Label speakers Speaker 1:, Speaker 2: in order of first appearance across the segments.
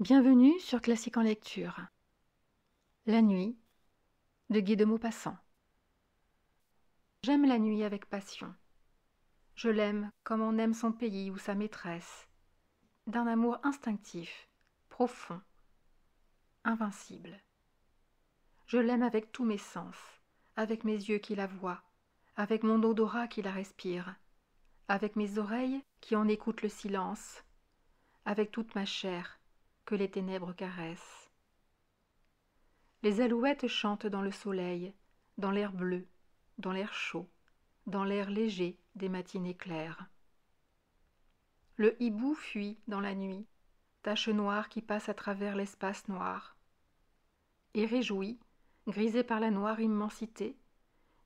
Speaker 1: Bienvenue sur Classique en lecture. La nuit de Guy de Maupassant. J'aime la nuit avec passion. Je l'aime comme on aime son pays ou sa maîtresse, d'un amour instinctif, profond, invincible. Je l'aime avec tous mes sens, avec mes yeux qui la voient, avec mon odorat qui la respire, avec mes oreilles qui en écoutent le silence, avec toute ma chair que les ténèbres caressent. Les alouettes chantent dans le soleil, dans l'air bleu, dans l'air chaud, dans l'air léger des matinées claires. Le hibou fuit dans la nuit, tache noire qui passe à travers l'espace noir. Et réjoui, grisé par la noire immensité,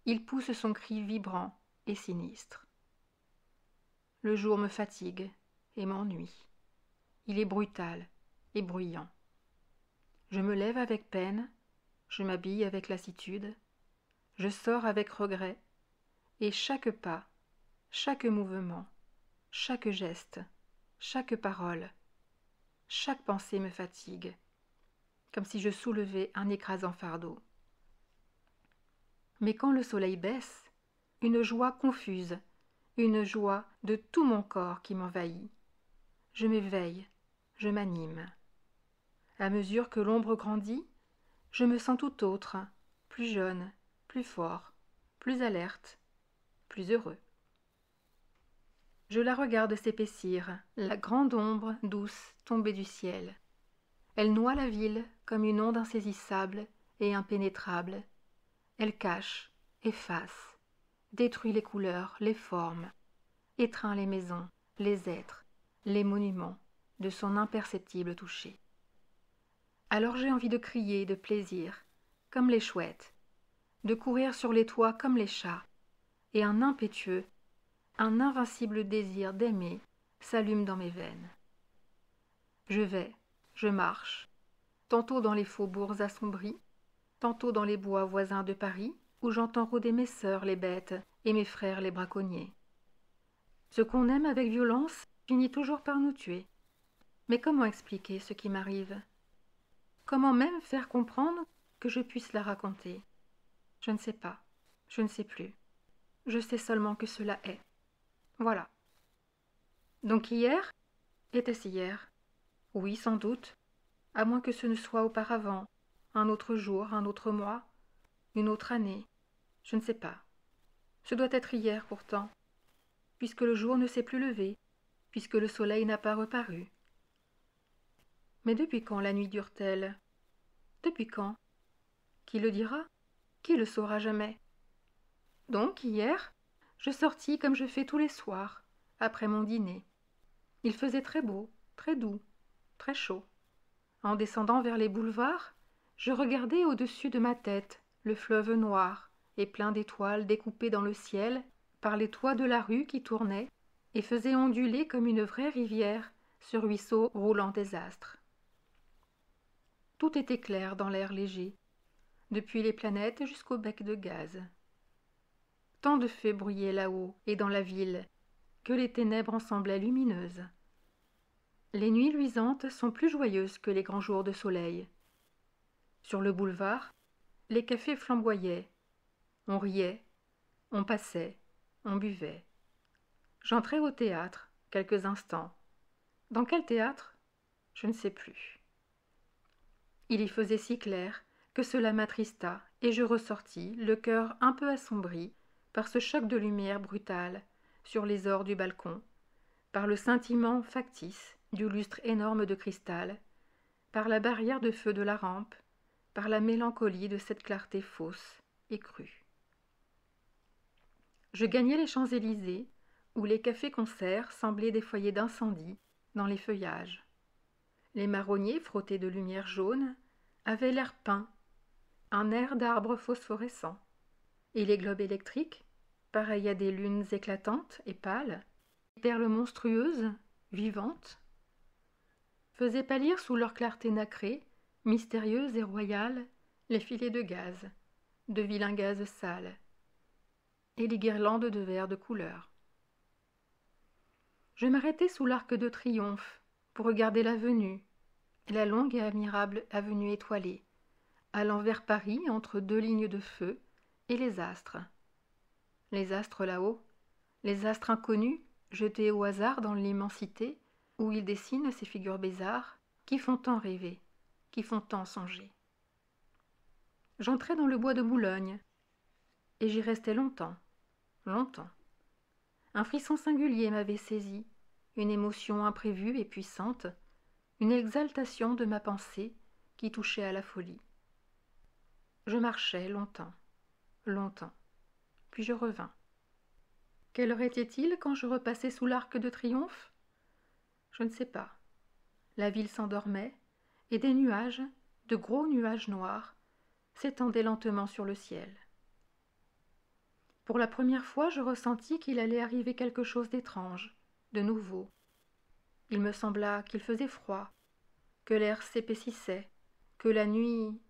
Speaker 1: il pousse son cri vibrant et sinistre. Le jour me fatigue et m'ennuie. Il est brutal et bruyant. Je me lève avec peine, je m'habille avec lassitude, je sors avec regret, et chaque pas, chaque mouvement, chaque geste, chaque parole, chaque pensée me fatigue, comme si je soulevais un écrasant fardeau. Mais quand le soleil baisse, une joie confuse, une joie de tout mon corps qui m'envahit. Je m'éveille, je m'anime. À mesure que l'ombre grandit, je me sens tout autre, plus jeune, plus fort, plus alerte, plus heureux. Je la regarde s'épaissir, la grande ombre douce tombée du ciel. Elle noie la ville comme une onde insaisissable et impénétrable. Elle cache, efface, détruit les couleurs, les formes, étreint les maisons, les êtres, les monuments de son imperceptible toucher. Alors j'ai envie de crier de plaisir, comme les chouettes, de courir sur les toits comme les chats, et un impétueux, un invincible désir d'aimer s'allume dans mes veines. Je marche, tantôt dans les faubourgs assombris, tantôt dans les bois voisins de Paris, où j'entends rôder mes sœurs les bêtes et mes frères les braconniers. Ce qu'on aime avec violence finit toujours par nous tuer. Mais comment expliquer ce qui m'arrive ? Comment même faire comprendre que je puisse la raconter ? Je ne sais pas, je ne sais plus. Je sais seulement que cela est. Voilà. Donc hier ? Était-ce hier ? Oui, sans doute, à moins que ce ne soit auparavant, un autre jour, un autre mois, une autre année. Je ne sais pas. Ce doit être hier pourtant, puisque le jour ne s'est plus levé, puisque le soleil n'a pas reparu. Mais depuis quand la nuit dure-t-elle ? Depuis quand ? Qui le dira ? Qui le saura jamais ? Donc, hier, je sortis comme je fais tous les soirs, après mon dîner. Il faisait très beau, très doux, très chaud. En descendant vers les boulevards, je regardais au-dessus de ma tête le fleuve noir et plein d'étoiles découpées dans le ciel par les toits de la rue qui tournaient et faisaient onduler comme une vraie rivière ce ruisseau roulant des astres. Tout était clair dans l'air léger, depuis les planètes jusqu'au bec de gaz. Tant de feux bruyaient là-haut et dans la ville que les ténèbres en semblaient lumineuses. Les nuits luisantes sont plus joyeuses que les grands jours de soleil. Sur le boulevard, les cafés flamboyaient. On riait, on passait, on buvait. J'entrai au théâtre, quelques instants. Dans quel théâtre ? Je ne sais plus. Il y faisait si clair que cela m'attrista, et je ressortis, le cœur un peu assombri, par ce choc de lumière brutale sur les ors du balcon, par le scintillement factice du lustre énorme de cristal, par la barrière de feu de la rampe, par la mélancolie de cette clarté fausse et crue. Je gagnai les Champs-Élysées, où les cafés-concerts semblaient des foyers d'incendie dans les feuillages. Les marronniers frottés de lumière jaune avaient l'air peint, un air d'arbres phosphorescents, et les globes électriques, pareils à des lunes éclatantes et pâles, perles monstrueuses, vivantes, faisaient pâlir sous leur clarté nacrée, mystérieuse et royale, les filets de gaz, de vilains gaz sales, et les guirlandes de verre de couleur. Je m'arrêtai sous l'arc de triomphe pour regarder la venue, la longue et admirable avenue étoilée, allant vers Paris entre deux lignes de feu, et les astres. Les astres là-haut, les astres inconnus, jetés au hasard dans l'immensité, où ils dessinent ces figures bizarres, qui font tant rêver, qui font tant songer. J'entrai dans le bois de Boulogne, et j'y restai longtemps, longtemps. Un frisson singulier m'avait saisi, une émotion imprévue et puissante, une exaltation de ma pensée qui touchait à la folie. Je marchai longtemps, longtemps, puis je revins. Quelle heure était-il quand je repassai sous l'Arc de Triomphe? Je ne sais pas. La ville s'endormait, et des nuages, de gros nuages noirs, s'étendaient lentement sur le ciel. Pour la première fois, je ressentis qu'il allait arriver quelque chose d'étrange, de nouveau. Il me sembla qu'il faisait froid, que l'air s'épaississait, que la nuit,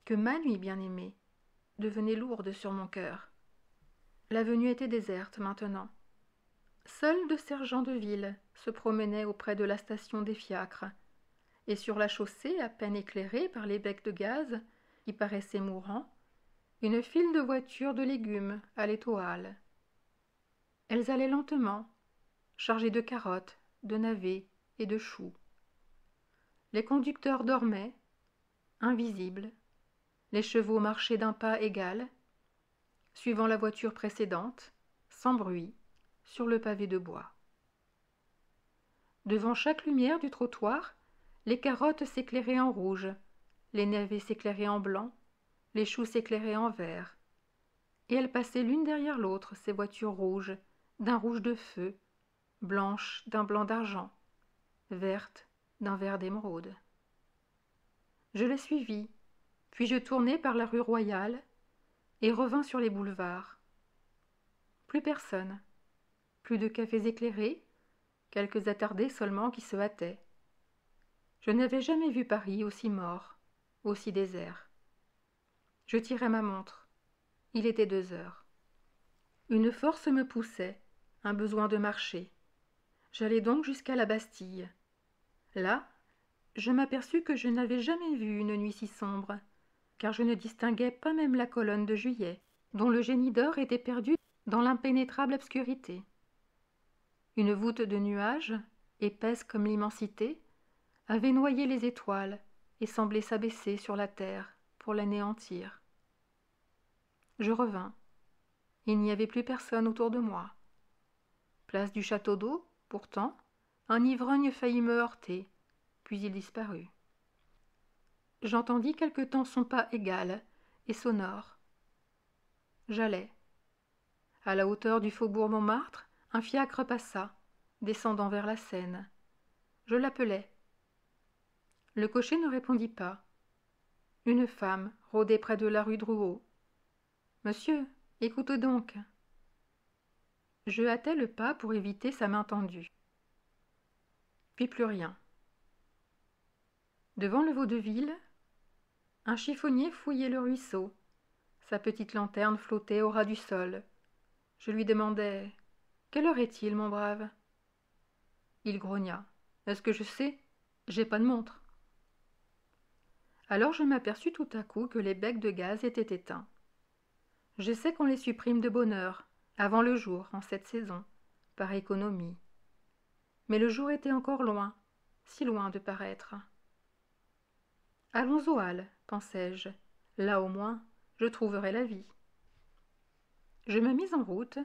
Speaker 1: que ma nuit bien-aimée, devenait lourde sur mon cœur. L'avenue était déserte maintenant. Seuls deux sergents de ville se promenaient auprès de la station des fiacres, et sur la chaussée, à peine éclairée par les becs de gaz, qui paraissaient mourants, une file de voitures de légumes allait aux halles. Elles allaient lentement, chargées de carottes, de navets et de choux. Les conducteurs dormaient, invisibles, les chevaux marchaient d'un pas égal, suivant la voiture précédente, sans bruit, sur le pavé de bois. Devant chaque lumière du trottoir, les carottes s'éclairaient en rouge, les navets s'éclairaient en blanc, les choux s'éclairaient en vert. Et elles passaient l'une derrière l'autre, ces voitures rouges, d'un rouge de feu, blanches d'un blanc d'argent, vertes d'un vert d'émeraude. Je les suivis, puis je tournai par la rue Royale et revins sur les boulevards. Plus personne, plus de cafés éclairés, quelques attardés seulement qui se hâtaient. Je n'avais jamais vu Paris aussi mort, aussi désert. Je tirai ma montre. Il était 2 heures. Une force me poussait, un besoin de marcher. J'allai donc jusqu'à la Bastille. Là, je m'aperçus que je n'avais jamais vu une nuit si sombre, car je ne distinguais pas même la colonne de Juillet, dont le génie d'or était perdu dans l'impénétrable obscurité. Une voûte de nuages, épaisse comme l'immensité, avait noyé les étoiles et semblait s'abaisser sur la terre pour l'anéantir. Je revins. Il n'y avait plus personne autour de moi. Place du château d'eau, pourtant, un ivrogne faillit me heurter, puis il disparut. J'entendis quelque temps son pas égal et sonore. J'allais. À la hauteur du faubourg Montmartre, un fiacre passa, descendant vers la Seine. Je l'appelai. Le cocher ne répondit pas. Une femme rôdait près de la rue Drouot. « Monsieur, écoutez donc. » Je hâtai le pas pour éviter sa main tendue. Puis plus rien. Devant le vaudeville, un chiffonnier fouillait le ruisseau. Sa petite lanterne flottait au ras du sol. Je lui demandai « Quelle heure est-il, mon brave ?» Il grogna. « Est-ce que je sais? J'ai pas de montre. » Alors je m'aperçus tout à coup que les becs de gaz étaient éteints. Je sais qu'on les supprime de bonne heure, avant le jour, en cette saison, par économie. Mais le jour était encore loin, si loin de paraître. Allons aux halles, pensai-je. Là au moins, je trouverai la vie. Je me mis en route,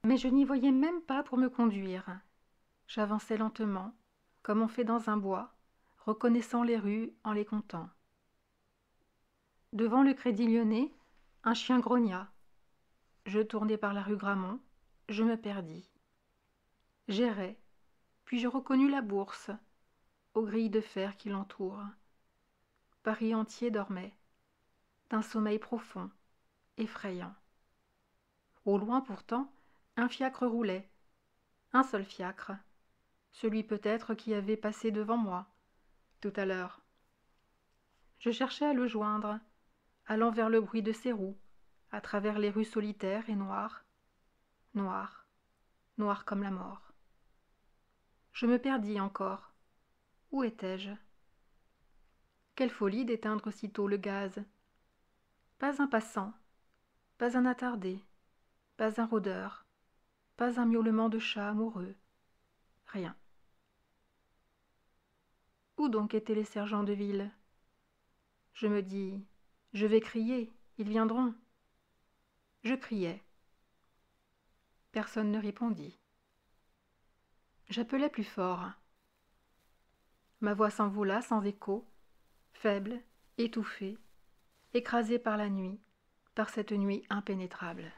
Speaker 1: mais je n'y voyais même pas pour me conduire. J'avançais lentement, comme on fait dans un bois, reconnaissant les rues en les comptant. Devant le Crédit Lyonnais, un chien grogna. Je tournai par la rue Grammont, je me perdis. J'errai, puis je reconnus la Bourse, aux grilles de fer qui l'entourent. Paris entier dormait, d'un sommeil profond, effrayant. Au loin pourtant, un fiacre roulait, un seul fiacre, celui peut-être qui avait passé devant moi, tout à l'heure. Je cherchais à le joindre, allant vers le bruit de ses roues, à travers les rues solitaires et noires, noires, noires comme la mort. Je me perdis encore. Où étais-je? Quelle folie d'éteindre sitôt le gaz. Pas un passant, pas un attardé, pas un rôdeur, pas un miaulement de chat amoureux. Rien. Où donc étaient les sergents de ville? Je me dis, je vais crier, ils viendront. Je criais. Personne ne répondit. J'appelais plus fort. Ma voix s'envola sans écho, faible, étouffée, écrasée par la nuit, par cette nuit impénétrable.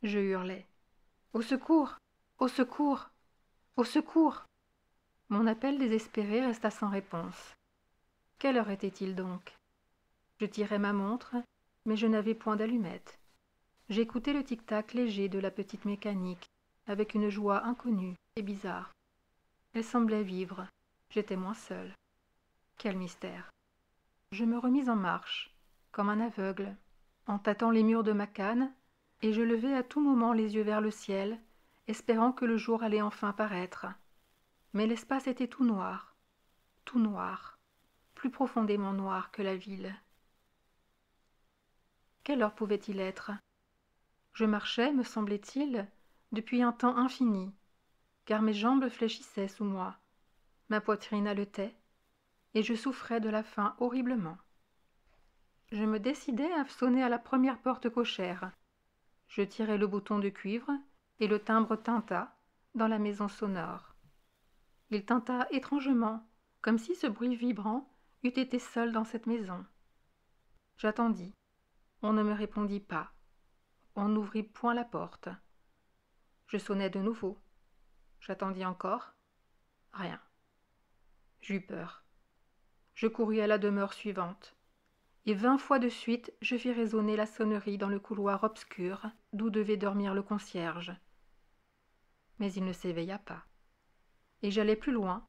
Speaker 1: Je hurlais. Au secours! Au secours! Au secours! Mon appel désespéré resta sans réponse. Quelle heure était-il donc? Je tirai ma montre, mais je n'avais point d'allumette. J'écoutais le tic-tac léger de la petite mécanique, avec une joie inconnue et bizarre. Elle semblait vivre. J'étais moins seule. Quel mystère! Je me remis en marche, comme un aveugle, en tâtant les murs de ma canne, et je levai à tout moment les yeux vers le ciel, espérant que le jour allait enfin paraître. Mais l'espace était tout noir, plus profondément noir que la ville. Quelle heure pouvait-il être? Je marchais, me semblait-il, depuis un temps infini, car mes jambes fléchissaient sous moi, ma poitrine haletait, et je souffrais de la faim horriblement. Je me décidai à sonner à la première porte cochère. Je tirai le bouton de cuivre, et le timbre tinta dans la maison sonore. Il tinta étrangement, comme si ce bruit vibrant eût été seul dans cette maison. J'attendis. On ne me répondit pas. On n'ouvrit point la porte. Je sonnai de nouveau. J'attendis encore. Rien. J'eus peur. Je courus à la demeure suivante, et 20 fois de suite je fis résonner la sonnerie dans le couloir obscur d'où devait dormir le concierge. Mais il ne s'éveilla pas. Et j'allai plus loin,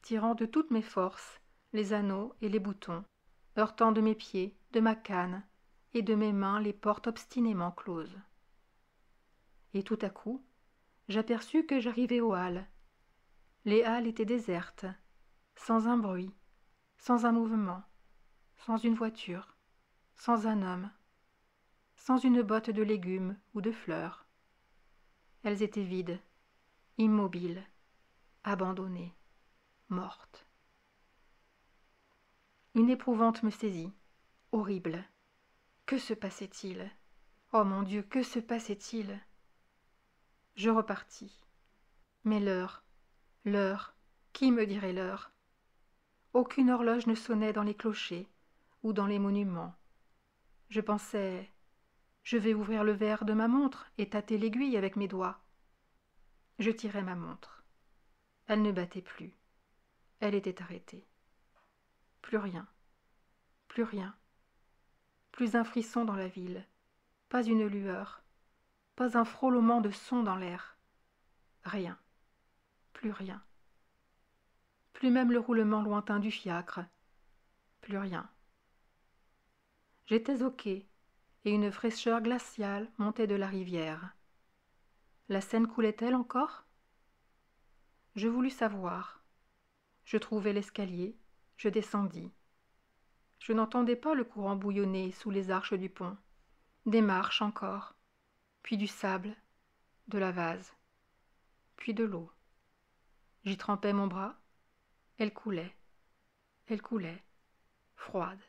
Speaker 1: tirant de toutes mes forces les anneaux et les boutons, heurtant de mes pieds, de ma canne, et de mes mains les portes obstinément closes. Et tout à coup, j'aperçus que j'arrivais aux halles. Les halles étaient désertes, sans un bruit, sans un mouvement, sans une voiture, sans un homme, sans une botte de légumes ou de fleurs. Elles étaient vides, immobiles, abandonnées, mortes. Une épouvante me saisit, horrible. Que se passait-il? Oh mon Dieu, que se passait-il? Je repartis. Mais l'heure, qui me dirait l'heure? Aucune horloge ne sonnait dans les clochers ou dans les monuments. Je pensais, je vais ouvrir le verre de ma montre et tâter l'aiguille avec mes doigts. Je tirai ma montre. Elle ne battait plus. Elle était arrêtée. Plus rien. Plus rien. Plus un frisson dans la ville. Pas une lueur. Pas un frôlement de son dans l'air. Rien. Plus rien. Plus même le roulement lointain du fiacre. Plus rien. J'étais au quai, et une fraîcheur glaciale montait de la rivière. La Seine coulait-elle encore? Je voulus savoir. Je trouvai l'escalier, je descendis. Je n'entendais pas le courant bouillonner sous les arches du pont. Des marches encore, puis du sable, de la vase, puis de l'eau. J'y trempais mon bras. Elle coulait, froide,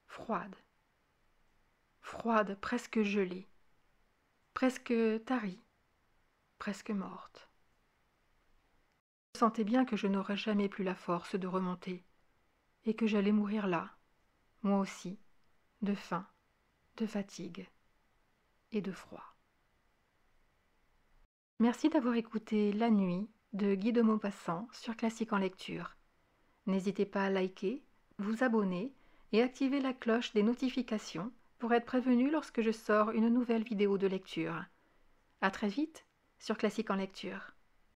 Speaker 1: froide, froide, presque gelée, presque tarie, presque morte. Je sentais bien que je n'aurais jamais plus la force de remonter, et que j'allais mourir là, moi aussi, de faim, de fatigue et de froid. Merci d'avoir écouté La Nuit de Guy de Maupassant sur Classique en lecture. N'hésitez pas à liker, vous abonner et activer la cloche des notifications pour être prévenu lorsque je sors une nouvelle vidéo de lecture. À très vite sur Classique en lecture.